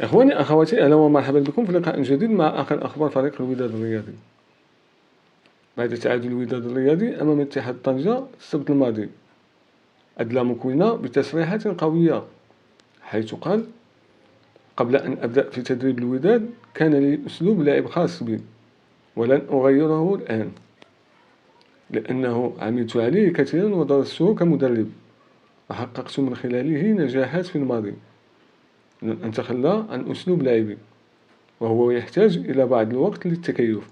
إخواني أخواتي، أهلا ومرحبا بكم في لقاء جديد مع آخر أخبار فريق الوداد الرياضي. بعد تعادل الوداد الرياضي أمام اتحاد طنجة السبت الماضي، أدلى مكوينة بتصريحات قوية، حيث قال: قبل أن أبدأ في تدريب الوداد كان لي أسلوب لعب خاص بي، ولن أغيره الآن، لأنه عملت عليه كثيرا ودرسته كمدرب، وحققت من خلاله نجاحات في الماضي. لن أتخلى عن أسلوب لعبي، وهو يحتاج إلى بعض الوقت للتكيف.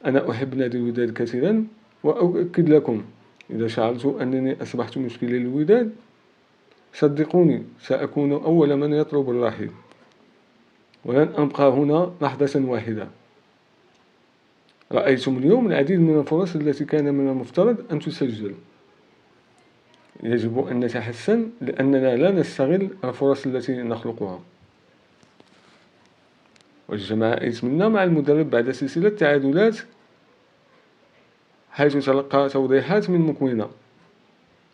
أنا أحب نادي الوداد كثيرا، وأؤكد لكم إذا شعرت أنني أصبحت مشكلة للوداد، صدقوني سأكون أول من يطلب الرحيل، ولن أبقى هنا لحظة واحدة. رأيتم اليوم العديد من الفرص التي كان من المفترض أن تسجل. يجب أن نتحسن لأننا لا نستغل الفرص التي نخلقها. والجماعة يتمنى مع المدرب بعد سلسلة تعادلات، حيث تلقى توضيحات من مكوينة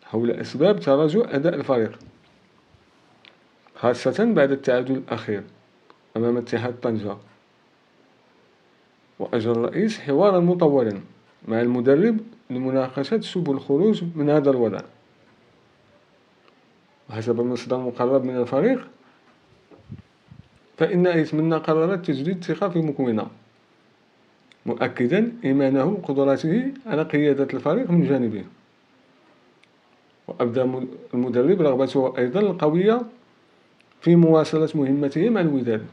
حول أسباب تراجع أداء الفريق، خاصة بعد التعادل الأخير أمام اتحاد طنجة. وأجرى الرئيس حوارا مطولا مع المدرب لمناقشة سبل الخروج من هذا الوضع. وحسب مصدر مقرب من الفريق، فإن يتمنى قرارات تجديد الثقة في مكوينة، مؤكدا إيمانه بقدراته على قيادة الفريق من جانبه. وأبدى المدرب رغبته أيضا القوية في مواصلة مهمته مع الوداد،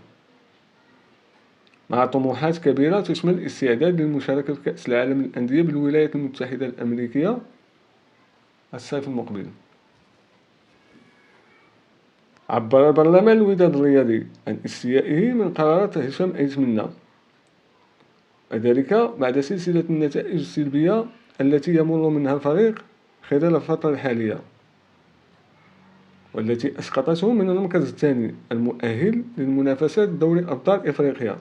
مع طموحات كبيرة تشمل الاستعداد للمشاركة في كأس العالم للأندية بالولايات المتحدة الأمريكية الصيف المقبل. عبر برلمان الوداد الرياضي عن استيائه من قرارات هشام أيتمنى، وذلك بعد سلسلة النتائج السلبية التي يمر منها الفريق خلال الفترة الحالية، والتي أسقطته من المركز الثاني المؤهل للمنافسات دوري أبطال إفريقيا.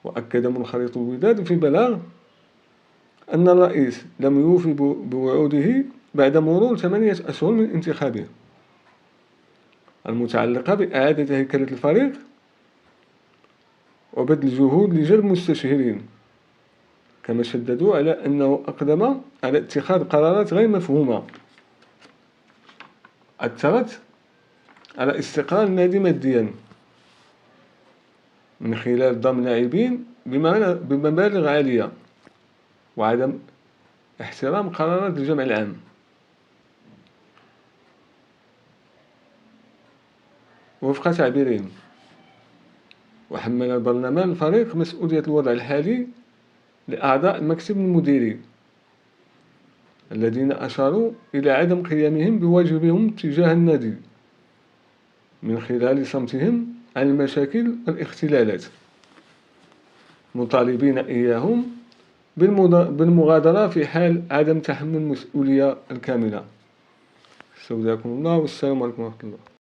وأكد منخرط الوداد في بلاغ أن الرئيس لم يوفي بوعوده بعد مرور 8 أشهر من انتخابه، المتعلقة بإعادة هيكلة الفريق وبذل جهود لجلب مستشارين. كما شددوا على أنه أقدم على اتخاذ قرارات غير مفهومة أثرت على استقرار النادي ماديا، من خلال ضم لاعبين بمبالغ عالية وعدم احترام قرارات الجمع العام. وفق تعبيرهم، وحمل البرلمان الفريق مسؤولية الوضع الحالي لأعضاء المكتب المديري، الذين أشاروا إلى عدم قيامهم بواجبهم تجاه النادي من خلال صمتهم عن المشاكل والاختلالات، مطالبين إياهم بالمغادرة في حال عدم تحمل المسؤولية الكاملة. استودعكم الله، والسلام عليكم ورحمة الله.